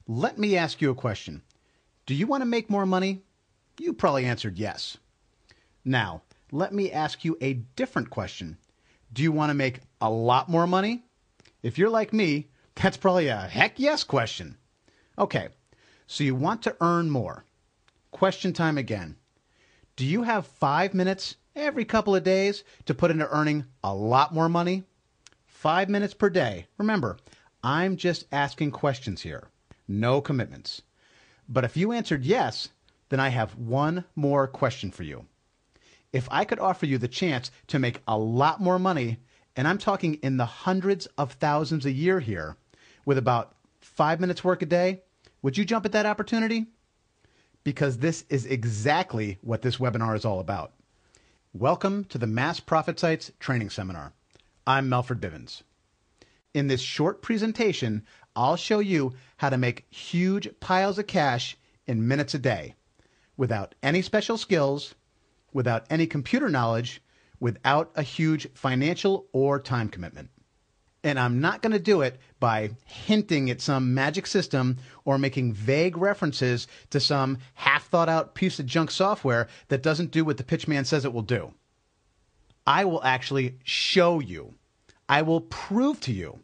Let me ask you a question. Do you want to make more money? You probably answered yes. Now, let me ask you a different question. Do you want to make a lot more money? If you're like me, that's probably a heck yes question. Okay, so you want to earn more. Question time again. Do you have 5 minutes every couple of days to put into earning a lot more money? 5 minutes per day. Remember, I'm just asking questions here. No commitments. But if you answered yes, then I have one more question for you. If I could offer you the chance to make a lot more money, and I'm talking in the hundreds of thousands a year here, with about 5 minutes work a day, would you jump at that opportunity? Because this is exactly what this webinar is all about. Welcome to the Mass Profit Sites Training Seminar. I'm Melford Bivens. In this short presentation, I'll show you how to make huge piles of cash in minutes a day, without any special skills, without any computer knowledge, without a huge financial or time commitment. And I'm not going to do it by hinting at some magic system or making vague references to some half-thought-out piece of junk software that doesn't do what the pitchman says it will do. I will actually show you. I will prove to you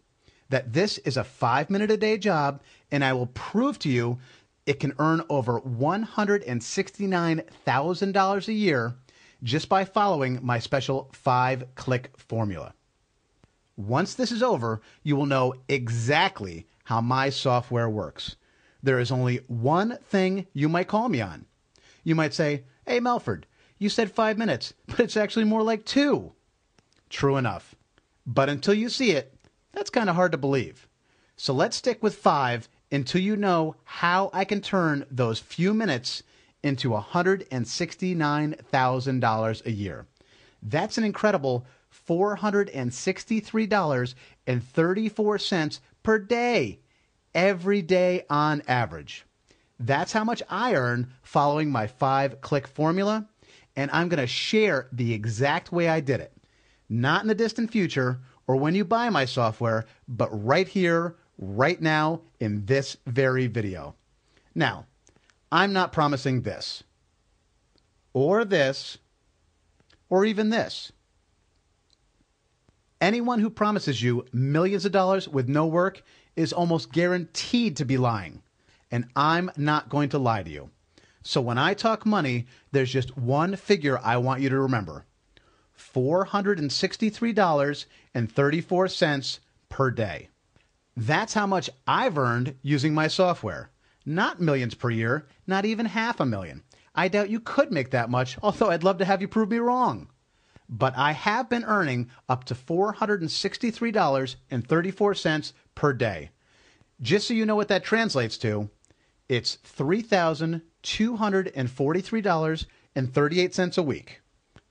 that this is a 5-minute-a-day job, and I will prove to you it can earn over $169,000 a year just by following my special 5-click formula. Once this is over, you will know exactly how my software works. There is only one thing you might call me on. You might say, "Hey, Melford, you said 5 minutes, but it's actually more like 2. True enough. But until you see it, that's kind of hard to believe. So let's stick with 5 until you know how I can turn those few minutes into $169,000 a year. That's an incredible $463.34 per day, every day on average. That's how much I earn following my 5-click formula, and I'm going to share the exact way I did it. Not in the distant future or when you buy my software, but right here, right now, in this very video. Now, I'm not promising this, or this, or even this. Anyone who promises you millions of dollars with no work is almost guaranteed to be lying. And I'm not going to lie to you. So when I talk money, there's just one figure I want you to remember. $463.34 per day. That's how much I've earned using my software. Not millions per year, not even $500,000. I doubt you could make that much, although I'd love to have you prove me wrong. But I have been earning up to $463.34 per day. Just so you know what that translates to, it's $3,243.38 a week,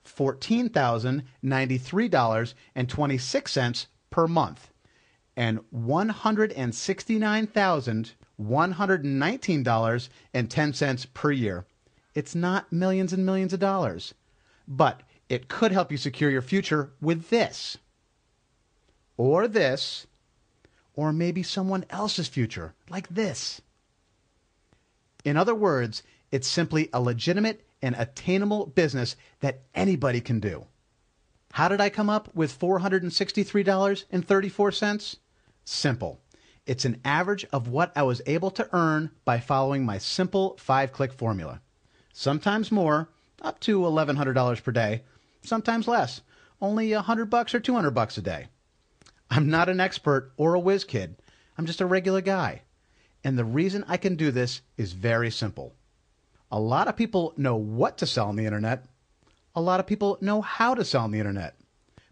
$14,093.26 per month, and $169,119.10 per year. It's not millions and millions of dollars, but it could help you secure your future with this, or maybe someone else's future, like this. In other words, it's simply a legitimate and attainable business that anybody can do. How did I come up with $463.34? Simple. It's an average of what I was able to earn by following my simple 5-click formula. Sometimes more, up to $1,100 per day. Sometimes less, only $100 or $200 a day. I'm not an expert or a whiz kid. I'm just a regular guy. And the reason I can do this is very simple. A lot of people know what to sell on the internet. A lot of people know how to sell on the internet.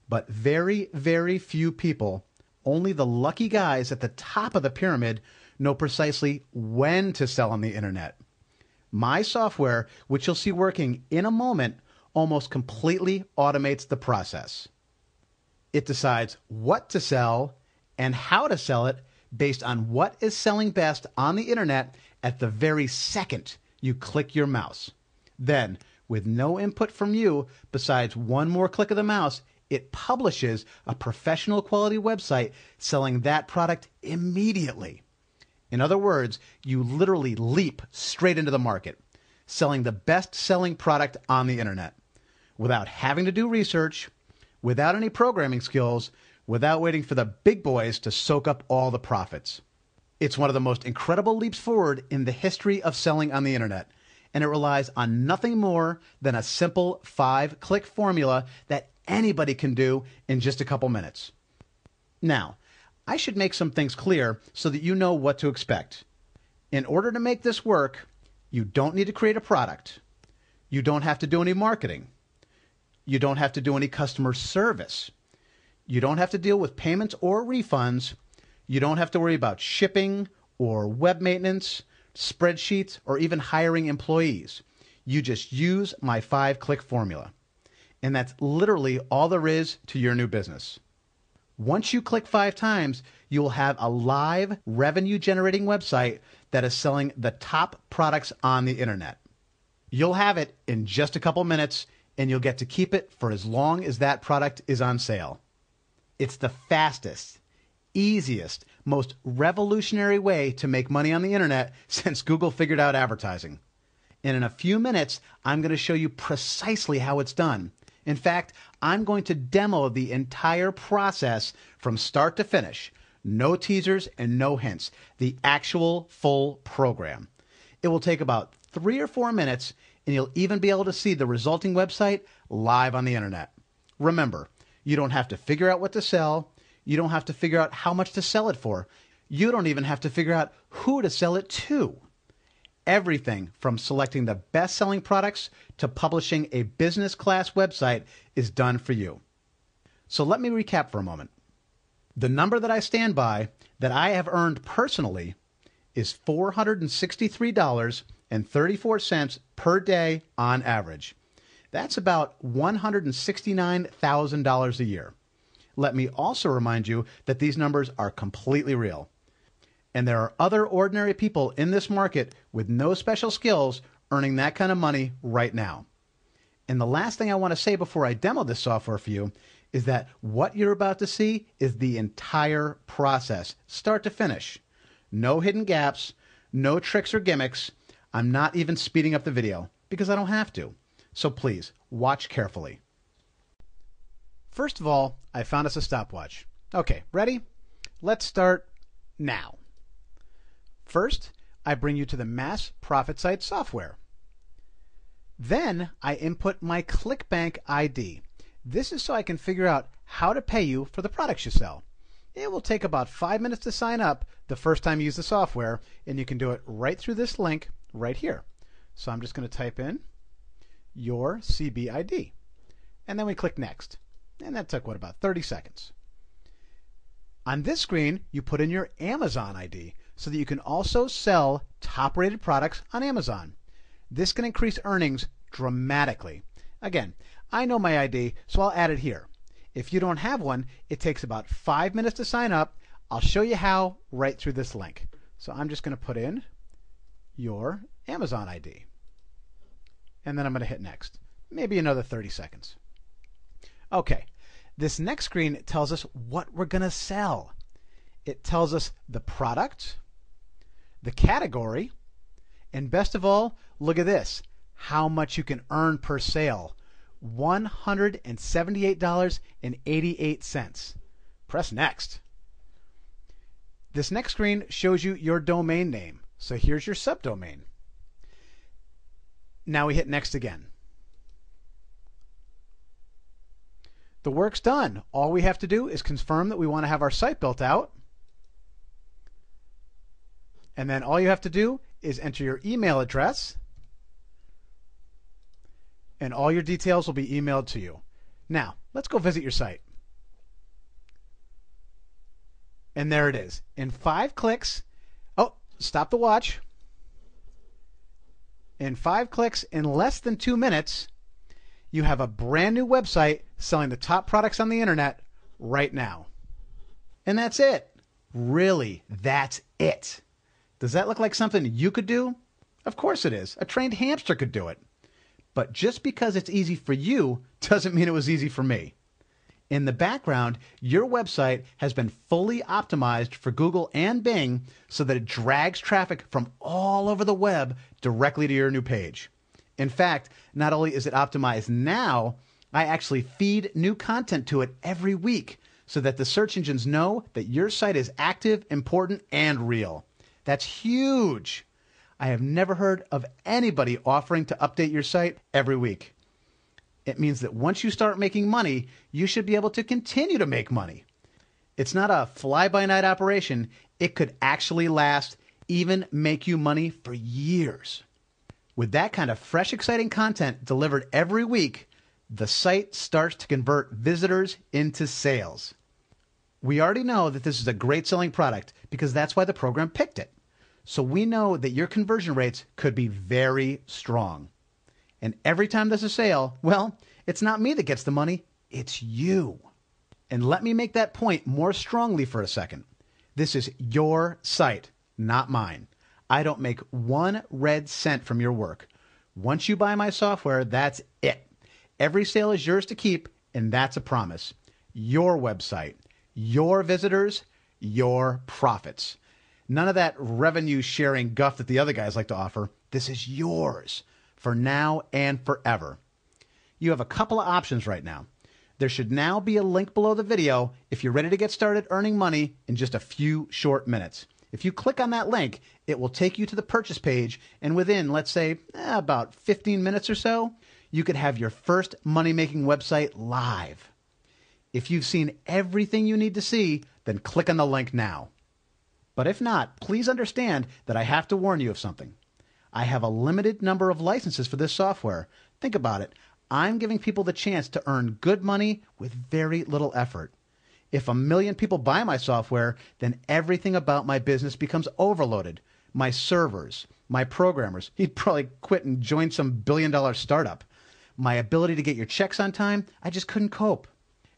But very, very few people, only the lucky guys at the top of the pyramid, know precisely when to sell on the internet. My software, which you'll see working in a moment, almost completely automates the process. It decides what to sell and how to sell it based on what is selling best on the internet at the very second you click your mouse. Then, with no input from you besides one more click of the mouse, it publishes a professional quality website selling that product immediately. In other words, you literally leap straight into the market, selling the best-selling product on the internet, without having to do research, without any programming skills, without waiting for the big boys to soak up all the profits. It's one of the most incredible leaps forward in the history of selling on the internet, and it relies on nothing more than a simple 5-click formula that anybody can do in just a couple minutes. Now, I should make some things clear so that you know what to expect. In order to make this work, you don't need to create a product. You don't have to do any marketing. You don't have to do any customer service. You don't have to deal with payments or refunds. You don't have to worry about shipping or web maintenance, spreadsheets, or even hiring employees. You just use my 5-click formula. And that's literally all there is to your new business. Once you click 5 times, you will have a live revenue-generating website that is selling the top products on the internet. You'll have it in just a couple minutes, and you'll get to keep it for as long as that product is on sale. It's the fastest, easiest, most revolutionary way to make money on the internet since Google figured out advertising. And in a few minutes, I'm going to show you precisely how it's done. In fact, I'm going to demo the entire process from start to finish. No teasers and no hints. The actual full program. It will take about 3 or 4 minutes, and you'll even be able to see the resulting website live on the internet. Remember, you don't have to figure out what to sell. You don't have to figure out how much to sell it for. You don't even have to figure out who to sell it to. Everything from selecting the best-selling products to publishing a business-class website is done for you. So let me recap for a moment. The number that I stand by that I have earned personally is $463.34 per day on average. That's about $169,000 a year. Let me also remind you that these numbers are completely real. And there are other ordinary people in this market with no special skills earning that kind of money right now. And the last thing I want to say before I demo this software for you is that what you're about to see is the entire process, start to finish. No hidden gaps, no tricks or gimmicks. I'm not even speeding up the video because I don't have to. So please, watch carefully. First of all, I found us a stopwatch. Okay, ready? Let's start now. First, I bring you to the Mass Profit Site software. Then I input my ClickBank ID. This is so I can figure out how to pay you for the products you sell. It will take about 5 minutes to sign up the first time you use the software, and you can do it right through this link right here. So I'm just going to type in your CBID. And then we click Next. And that took, about 30 seconds. On this screen, you put in your Amazon ID so that you can also sell top-rated products on Amazon. This can increase earnings dramatically. Again, I know my ID, so I'll add it here. If you don't have one, it takes about 5 minutes to sign up. I'll show you how right through this link. So I'm just going to put in your Amazon ID. And then I'm going to hit Next. Maybe another 30 seconds. Okay, this next screen tells us what we're going to sell. It tells us the product, the category, and best of all, look at this, how much you can earn per sale. $178.88. Press Next. This next screen shows you your domain name. So here's your subdomain. Now we hit Next again. The work's done. All we have to do is confirm that we want to have our site built out. And then all you have to do is enter your email address, and all your details will be emailed to you. Now, let's go visit your site. And there it is. In 5 clicks, oh, stop the watch. In 5 clicks, in less than 2 minutes, you have a brand new website selling the top products on the internet right now. And that's it. Really, that's it. Does that look like something you could do? Of course it is. A trained hamster could do it. But just because it's easy for you doesn't mean it was easy for me. In the background, your website has been fully optimized for Google and Bing so that it drags traffic from all over the web directly to your new page. In fact, not only is it optimized now, I actually feed new content to it every week so that the search engines know that your site is active, important, and real. That's huge. I have never heard of anybody offering to update your site every week. It means that once you start making money, you should be able to continue to make money. It's not a fly-by-night operation. It could actually last, even make you money for years. With that kind of fresh, exciting content delivered every week, the site starts to convert visitors into sales. We already know that this is a great selling product because that's why the program picked it. So we know that your conversion rates could be very strong. And every time there's a sale, well, it's not me that gets the money, it's you. And let me make that point more strongly for a second. This is your site, not mine. I don't make 1 red cent from your work. Once you buy my software, that's it. Every sale is yours to keep, and that's a promise. Your website, your visitors, your profits. None of that revenue sharing guff that the other guys like to offer. This is yours for now and forever. You have a couple of options right now. There should now be a link below the video if you're ready to get started earning money in just a few short minutes. If you click on that link, it will take you to the purchase page, and within, let's say, about 15 minutes or so, you could have your first money-making website live. If you've seen everything you need to see, then click on the link now. But if not, please understand that I have to warn you of something. I have a limited number of licenses for this software. Think about it. I'm giving people the chance to earn good money with very little effort. If 1 million people buy my software, then everything about my business becomes overloaded. My servers, my programmers, he'd probably quit and join some billion-dollar startup. My ability to get your checks on time, I just couldn't cope.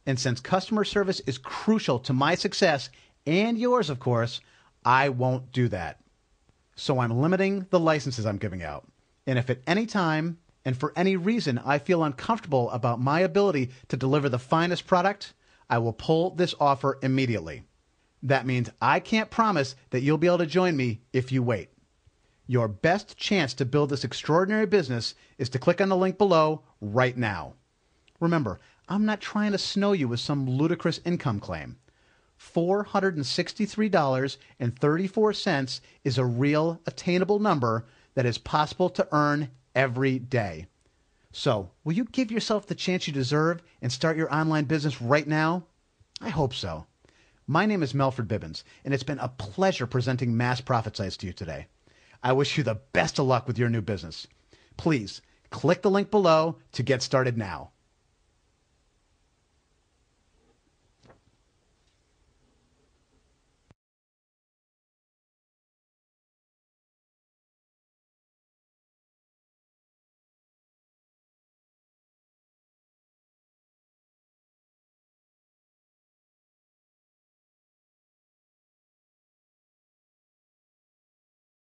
And since customer service is crucial to my success, and yours, of course, I won't do that. So I'm limiting the licenses I'm giving out. And if at any time and for any reason I feel uncomfortable about my ability to deliver the finest product, I will pull this offer immediately. That means I can't promise that you'll be able to join me if you wait. Your best chance to build this extraordinary business is to click on the link below right now. Remember, I'm not trying to snow you with some ludicrous income claim. $463.34 is a real attainable number that is possible to earn every day. So, will you give yourself the chance you deserve and start your online business right now? I hope so. My name is Melford Bibbins, and it's been a pleasure presenting Mass Profit Sites to you today. I wish you the best of luck with your new business. Please, click the link below to get started now.